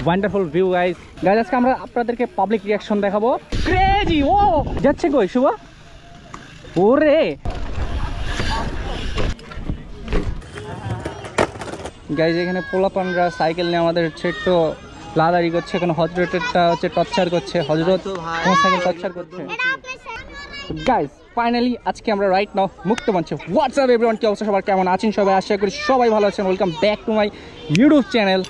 Wonderful view guys. Guys আজকে আমরা আপনাদেরকে পাবলিক রিয়াকশন দেখাবো। ক্রেজি ও যাচ্ছে কই শুভ? ওরে গাইস এখানে পোলাপানরা সাইকেল নিয়ে আমাদের ছোট্ট লাদারি করছে। এখানে হজরতেরটা হচ্ছে টর্চার করছে। হজরত আমার সাইকেল টর্চার করছে। গাইস ফাইনালি আজকে আমরা রাইট নাও মুক্ত মঞ্চে। হোয়াটসঅ্যাপ এভরিওয়ান, কি অবস্থা সবার, কেমন আছেন সবাই? আশা করি সবাই ভালো আছেন। Welcome back to my YouTube channel.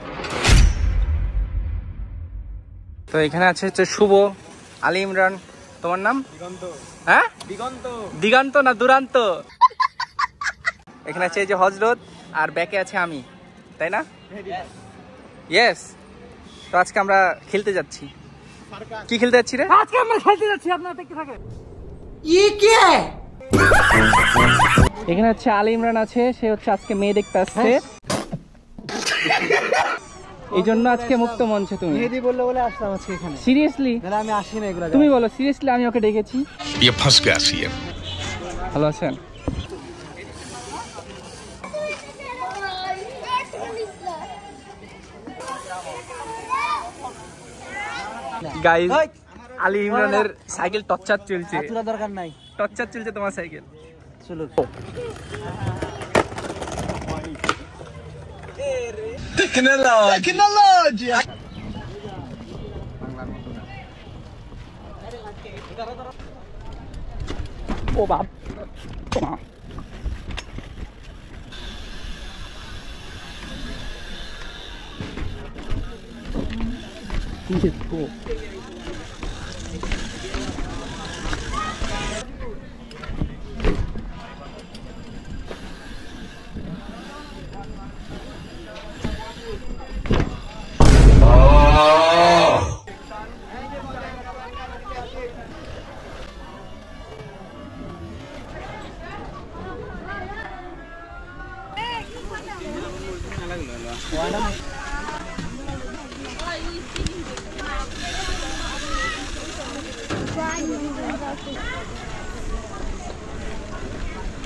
তো এখানে আছে হচ্ছে শুভ, আলী ইমরান। তোমার নাম? দিগন্ত। হ্যাঁ দিগন্ত। দিগন্ত না দুরান্ত। এখানে আছে এই যে হজরত, আর ব্যাকে আছে আমি, তাই না? ইয়েস। তো আজকে আমরা খেলতে যাচ্ছি। কি খেলতে যাচ্ছি রে? আজকে আমরা খেলতে যাচ্ছি, আপনারা দেখতে থাকেন। এখানে হচ্ছে আলী ইমরান আছে, সে হচ্ছে আজকে মেয়ে দেখতে আসছে। এই জন্য আজকে মুক্ত মঞ্চে। তুমি মেহেদি বললো বলে আসলাম আজকে এখানে। সিরিয়াসলি? না আমি আসি না এগুলা। তুমি বলো সিরিয়াসলি, আমি ওকে ডেকেছি। ভালো আছেন? গাইস আলী ইমরানের সাইকেল টর্চার চলছে। দরকার নাই, টর্চার চলছে তোমার সাইকেল। চলো টেকনোলজি। ও বাপ,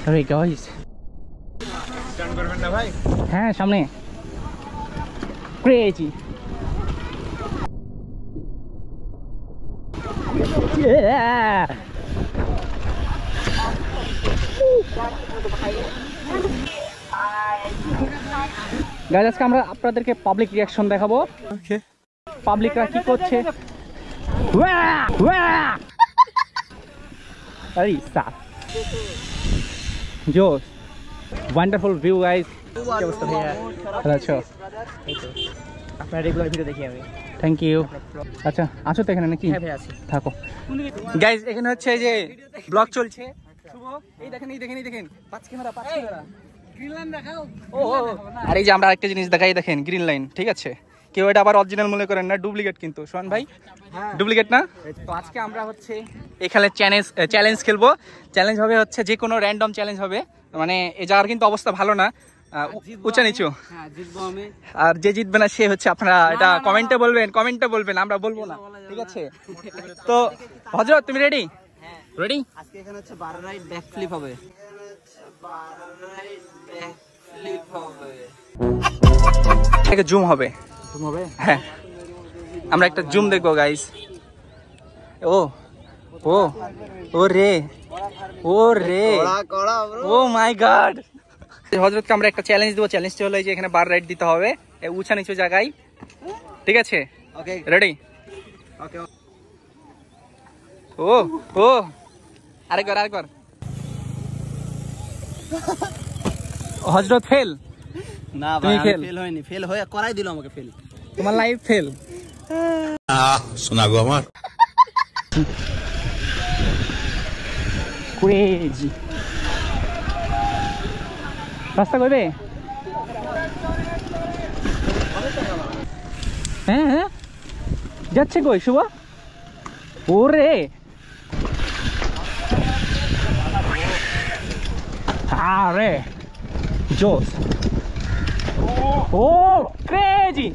আরে গাইস স্ট্যান্ড করবেন না ভাই? হ্যাঁ সামনে। ক্রেজি গাইস আজকে আমরা আপনাদেরকে পাবলিক রিয়াকশন দেখাবো। পাবলিকরা কি করছে। আরে সাত জোস ওয়ান্ডারফুল ভিউ গাইস। কি অবস্থা ভাইয়া? ভালো আছো? আপনার রেগুলার ভিডিও দেখি আমি। Thank you. আচ্ছা আছো তো এখানে নাকি? হ্যাঁ ভাই আছি। থাকো গাইস। এখানে হচ্ছে এই যে ব্লগ চলছে। শুভ এই দেখেন, এই দেখেন, এই দেখেন পাঁচ ক্যামেরা, পাঁচ ক্যামেরা। গ্রিন লাইন দেখাও। ও আর এই যে আমরা আরেকটা জিনিস দেখাই, দেখেন গ্রিন লাইন। ঠিক আছে, কেউ এটা আবার অরিজিনাল মনে করেন না, ডুপ্লিকেট কিন্তু। শোন ভাই ডুপ্লিকেট না। তো আজকে আমরা হচ্ছে এখানে চ্যালেঞ্জ খেলবো। চ্যালেঞ্জ হবে হচ্ছে যে কোনো র্যান্ডম চ্যালেঞ্জ হবে। মানে এই জায়গার কিন্তু অবস্থা ভালো না, উঁচা নিচু। আর যে জিতবে না সে হচ্ছে, আপনারা এটা কমেন্টে বলবেন, আমরা বলবো না, ঠিক আছে? তো হযরত তুমি রেডি? রেডি। আজকে এখানে হচ্ছে 12 রাইড ব্যাক ফ্লিপ হবে। একটা জুম হবে। জুম হবে? হ্যাঁ আমরা একটা জুম দেখবো গাইস। ও ও ও রে, ও রে, ও মাই গড। হযরতকে আমরা একটা চ্যালেঞ্জ দেবো। চ্যালেঞ্জটা হলো যে এখানে 12 রাইড দিতে হবে উঁচা নিচু জায়গায়, ঠিক আছে? Okay ready? ওকে। ও ও আরেকবার। হযরত ফেল। না ভাই ফেল হয়নি, ফেল হয়ে করাই দিল আমাকে ফেল। তোমার লাইফ ফেল। শোনা গো আমার। ক্রেজি রাস্তা কইবে? হ্যাঁ যাচ্ছে কই শুভ? ওরে আরে জোস। ও ক্রেজি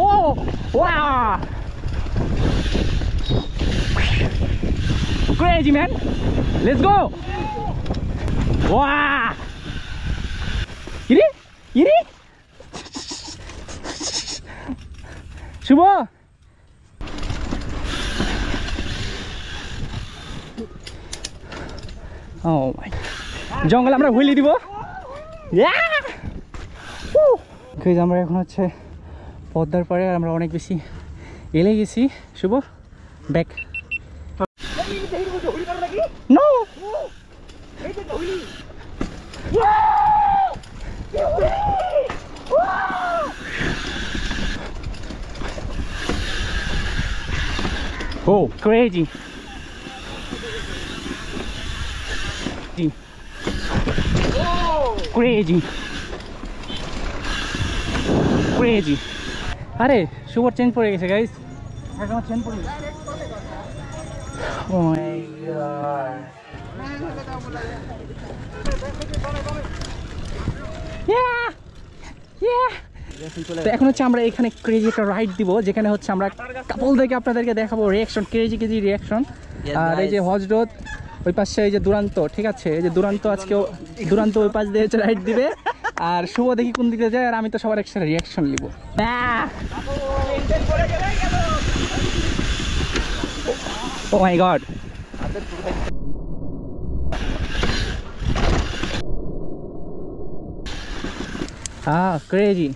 ও ওয়া crazy man, let's go. Wow, কিরে কিরে শুভ ও মাই জঙ্গল আমরা হুইলি দিব আমরা এখন হচ্ছে পদ্মার পাড়ে আর আমরা অনেক বেশি এলে গেছি শুভ ব্যাক নো Oh, crazy. Crazy. Crazy. আরে সুপার চেঞ্জ পড়ে গেছে গাইস এখন চেঞ্জ পড়ে গেছে ও মাই গড তো এখন হচ্ছে আমরা এখানে ক্রেজি একটা রাইড দিব যেখানে হচ্ছে আমরা কাপলদেরকে আপনাদেরকে দেখাবো রিয়াকশন ক্রেজি রিয়াকশন আর এই যে হজরত ওই পাশে এই যে দুরান্ত ঠিক আছে এই যে দুরান্ত আজকেও দুরান্ত ওই পাশ দিয়ে রাইড দিবে আর শুভ দেখি কোন দিকে যায় আর আমি তো সবার একসাথে রিয়াকশন নিব ও মাই গড crazy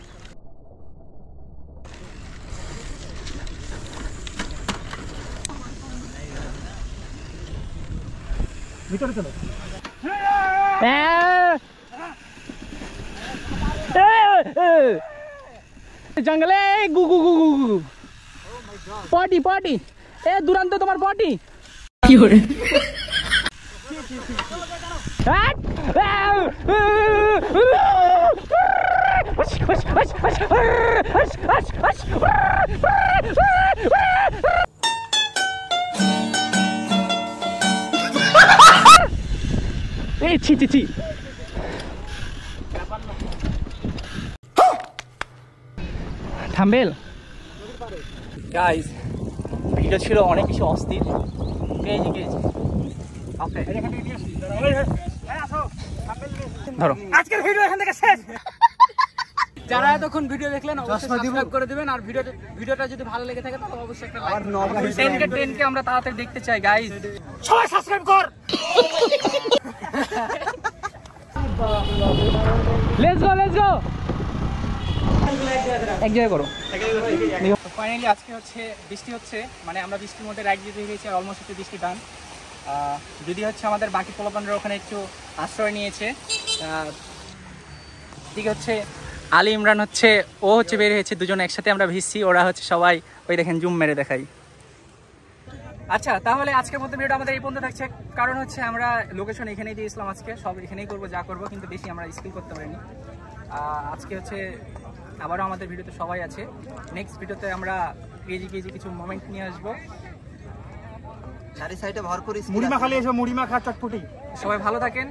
ভিতরে চলো জঙ্গলে গু গু গু গু গু পটি পটি এ দুরান্ত তোমার পটি কি করে এই ছি ছি ছি থাম্বেল গাইস ভিডিও ছিল অনেক কিছু অস্থির ক্রেজি ক্রেজি ধরো আজকের ভিডিও এখান থেকে শেষ যারা এতক্ষণ ভিডিও দেখলেন অবশ্যই সাবস্ক্রাইব করে দিবেন আর ভিডিওটা যদি ভালো লেগে থাকে তাহলে অবশ্যই একটা লাইক 10K আমরা তাড়াতাড়ি দেখতে চাই গাইস সবাই সাবস্ক্রাইব কর লেটস গো এক জায়গায় করো ফাইনালি আজকে হচ্ছে বৃষ্টি হচ্ছে মানে আমরা বৃষ্টির মধ্যে রাইড দিতে গেছি আর অলমোস্ট হচ্ছে বৃষ্টি ডান যদি হচ্ছে আমাদের বাকি পোলাপানরা ওখানে একটু আশ্রয় নিয়েছে ঠিক হচ্ছে আলী ইমরান হচ্ছে ও হচ্ছে বের হয়েছে দুজন একসাথে আমরা ভিজছি ওরা হচ্ছে সবাই ওই দেখেন জুম মেরে দেখাই আচ্ছা তাহলে আজকের মধ্যে ভিডিওটা আমাদের এই পর্যন্ত থাকছে কারণ হচ্ছে আমরা লোকেশন এখানেই দিয়েছিলাম আজকে সব এখানেই করবো যা করবো কিন্তু বেশি আমরা স্কিল করতে পারিনি আজকে হচ্ছে আবারও আমাদের ভিডিওতে সবাই আছে নেক্সট ভিডিওতে আমরা কেজি কিছু মোমেন্ট নিয়ে আসবো চারি সাইডে ভরপুর মুড়িমা খালি এসো মুড়িমা খা চটপটি সবাই ভালো থাকেন